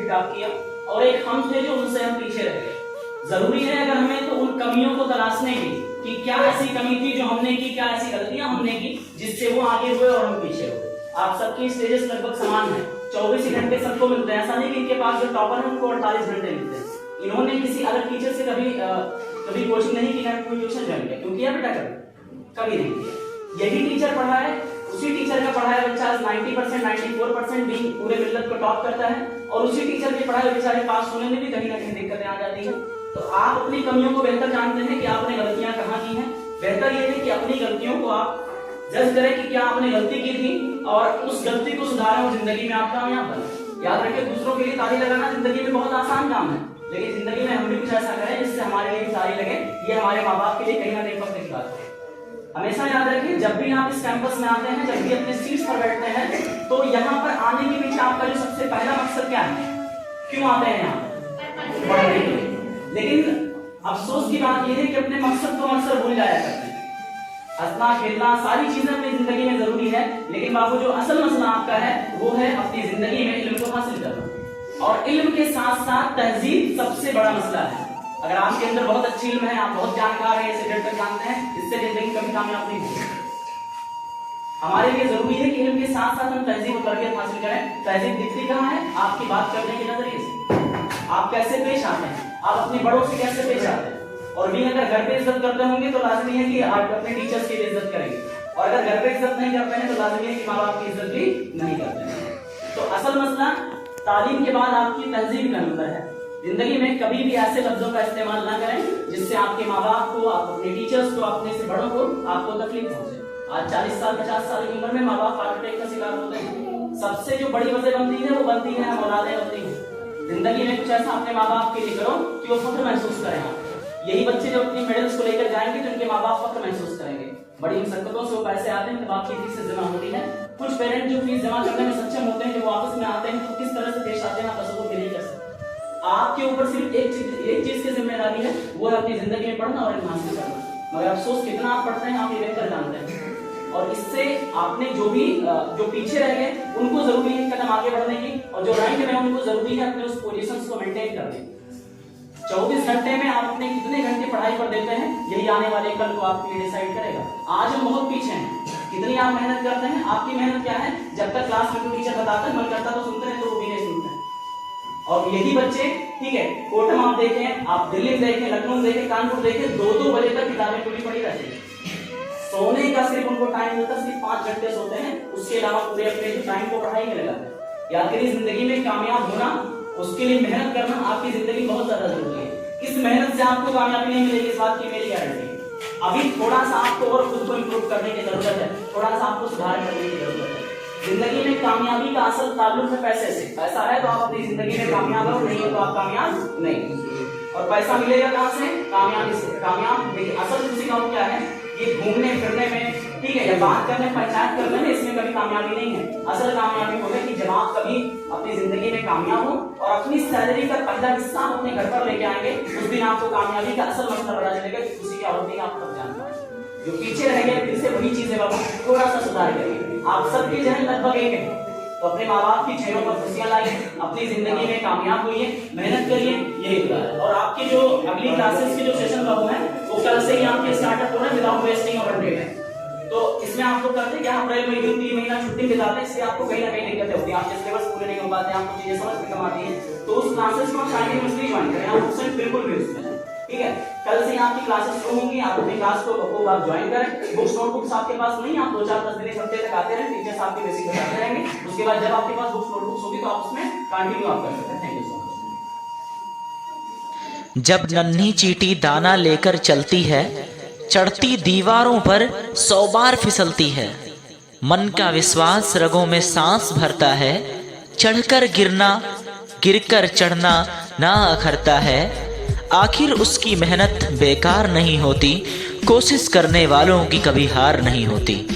Top किया, और एक हम थे जो उनसे हम पीछे रह गए। जरूरी है अगर हमें तो उन कमियों को तलाशने की कि क्या ऐसी कमी थी जो हमने की, क्या ऐसी गलतियां हमने की जिससे वो आगे हुए और हम पीछे हुए। आप सबकी स्टेजेस लगभग समान है, 24 घंटे सबको मिलते हैं। ऐसा नहीं कि इनके पास जो टॉपर है उनको 48 घंटे मिलते हैं। इन्होंने किसी अलग टीचर से कभी कोचिंग नहीं की, ना कोई ट्यूशन ज्वाइन किया, क्योंकि बेटा कभी नहीं किया। यही टीचर पढ़ाए, उसी टीचर का पढ़ाया बच्चा 90%, 94% भी पूरे मिलत को टॉप करता है, और उसी टीचर के पढ़ाए बेचारे पास होने में भी कहीं ना कहीं दिक्कतें आ जाती है। तो आप अपनी कमियों को बेहतर जानते हैं कि आपने गलतियां कहाँ की हैं। बेहतर ये है कि अपनी गलतियों को आप जज करें कि क्या आपने गलती की थी और उस गलती को सुधारें और जिंदगी में आप कामयाब बने। याद रखिए, दूसरों के लिए ताली लगाना जिंदगी में बहुत आसान काम है, लेकिन जिंदगी में हम भी कुछ ऐसा करें जिससे हमारे लिए भी ताली लगे। ये हमारे माँ बाप के लिए कहीं ना कहीं फर्क की बात है। हमेशा याद रखिए, जब भी आप इस कैंपस में आते हैं, जब भी अपने सीट्स पर बैठते हैं, तो यहाँ पर आने के पीछे आपका जो सबसे पहला मकसद क्या है? क्यों आते हैं यहाँ? पढ़ने के लिए। लेकिन अफसोस की बात यह है कि अपने मकसद को अक्सर भूल जाया करते हैं। हंसना खेलना सारी चीजें अपनी जिंदगी में जरूरी है, लेकिन बाबू जो असल मसला आपका है वो है अपनी जिंदगी में इल्म को हासिल करना, और इल्म के साथ साथ तहजीब सबसे बड़ा मसला है। अगर आपके अंदर बहुत अच्छी इल्म है, आप बहुत जानकार हैं, इसे जड़ तक जानते हैं, इससे जिंदगी कभी कामयाब नहीं होगी। हमारे लिए जरूरी है कि इल्म के साथ साथ हम तहजीब और तरबियत हासिल करें। तहजीब दिखती कहाँ है? आपकी बात करने के नजरिए से, आप कैसे पेश आते हैं, आप अपने बड़ों से कैसे पेश आते हैं। और भी अगर घर पे इज्जत करते होंगे तो लाजमी है कि आप अपने टीचर्स की इज्जत करेंगे, और अगर घर पे इज्जत नहीं करते हैं तो लाजमी है कि माँ बाप की इज्जत भी नहीं करते हैं। तो असल मसला तालीम के बाद आपकी तहजीब का नंबर है। जिंदगी में कभी भी ऐसे लफ्जों का इस्तेमाल ना करें जिससे आपके माँ बाप को, आप अपने टीचर्स को, अपने से बड़ों को आपको तकलीफ पहुंचे। आज 40 साल 50 साल की उम्र में माँ बाप हार्ट अटैक का शिकार होते हैं। सबसे जो बड़ी वजह बनती है वो बनती है हम औलादें होती हैं। जिंदगी में कुछ ऐसा अपने माँ बाप के लिए करो कि वो फख्र महसूस करें। यही बच्चे जो अपनी मेडल्स को लेकर जाएंगे तो उनके माँ बाप फख्र महसूस करेंगे। बड़ी मुश्किलों से वो पैसे आते हैं, तब आपकी फीस जमा होती है। कुछ पेरेंट जो फीस जमा करने में सक्षम होते हैं, जब वापस में आते हैं तो किस तरह से पेश आते हैं आप तसव्वुर भी नहीं कर सकते। आपके ऊपर सिर्फ एक चीज की जिम्मेदारी है, वो है अपनी जिंदगी में पढ़ना और इल्म हासिल करना। मगर अफसोस कितना आप पढ़ते हैं आप ये बेहतर जानते हैं, और इससे आपने जो पीछे रह गए उनको जरूरी है कदम आगे बढ़ने की, और जो रैंक में उनको जरूरी है अपने उस पोजीशंस को मेंटेन करने। 24 घंटे में आप अपने कितने घंटे पढ़ाई पर देते हैं, यही आने वाले कल को आपके लिए डिसाइड करेगा। आज हम बहुत पीछे हैं, कितनी आप मेहनत करते हैं, आपकी मेहनत क्या है? जब तक क्लास में कोई टीचर बताता है, मन करता तो सुनते हैं, तो वो भी नहीं सुनते हैं। और यही बच्चे, ठीक है, कोटम आप देखें, आप दिल्ली देखें, लखनऊ देखें, कानपुर देखें, 2-2 बजे तक किताबें खुली पड़ी रहती है। सोने का सिर्फ उनको टाइम मिलता है, सिर्फ 5 घंटे सोते हैं, उसके अलावा पूरे अपने टाइम को पढ़ाई में लगाते हैं। याद करिए, जिंदगी में कामयाब होना, उसके लिए मेहनत करना आपकी जिंदगी बहुत ज्यादा जरूरी है। इस मेहनत से आपको कामयाबी नहीं मिलेगी, इस बात की मेरी गारंटी है। अभी थोड़ा सा आपको और खुद को इम्प्रूव करने की जरूरत है, थोड़ा सा आपको सुधार करने की जरूरत है। जिंदगी में कामयाबी का असल ताल्लुक है पैसे से। पैसा है तो आप अपनी जिंदगी में कामयाब हो, नहीं है तो आप कामयाब नहीं। और पैसा मिलेगा कहाँ से? कामयाबी से। कामयाब देखिए, असल खुशी का क्या है? ये घूमने फिरने में, ठीक है, या बात करने, पंचायत करने में, इसमें कभी कामयाबी नहीं है। असल कामयाबी होगी कि जब आप कभी अपनी जिंदगी में कामयाब हो और अपनी सैलरी का पहला हिस्सा अपने घर पर लेके आएंगे, उस दिन आपको कामयाबी का असल मतलब पता चलेगा कि खुशी क्या होती है आप तब जान पाएंगे। जो पीछे रह गए फिर से वही चीजें बाबू थोड़ा सा सुधार करिए। आप सबके जहन लगभग एक है, तो अपने माँ बाप की चेहरों पर खुशियां लाइए, अपनी जिंदगी में कामयाब होइए, मेहनत करिए, यही दुआ है। और आपकी जो अगली क्लासेस के जो सेशन बाबू है वो कल से ही आपके स्टार्टअप हो रहे हैं विदाउट वेस्टिंग ऑफ डेट है। तो इसमें आप लोग करते हैं कि अप्रैल मई जून 3 महीना छुट्टी बिताते हैं, इससे आपको कहीं ना कहीं दिक्कतें होती है, आपके सिलेबस पूरे नहीं हो पाते, आपको चीजें समझ में कम आती है। तो उस क्लासेस को कंटिन्यूअसली ज्वाइन करें, आप उससे बिल्कुल भी उसमें, ठीक है। कल से आपकी क्लासेस शुरू होंगी, आप अपनी क्लास को आप ज्वाइन करें। बुक्स नोटबुक्स आपके पास नहीं, आप 2-4-10 दिन एक हफ्ते तक आते रहें, टीचर्स आपके बेसिक बताते रहेंगे। उसके बाद जब आपके पास बुक्स नोटबुक्स होगी तो आप उसमें कंटिन्यू आप कर सकते हैं। Thank you so much. जब नन्ही चींटी दाना लेकर चलती है, चढ़ती दीवारों पर 100 बार फिसलती है। मन का विश्वास रगों में सांस भरता है, चढ़कर गिरना, गिरकर चढ़ना ना अखरता है। आखिर उसकी मेहनत बेकार नहीं होती, कोशिश करने वालों की कभी हार नहीं होती।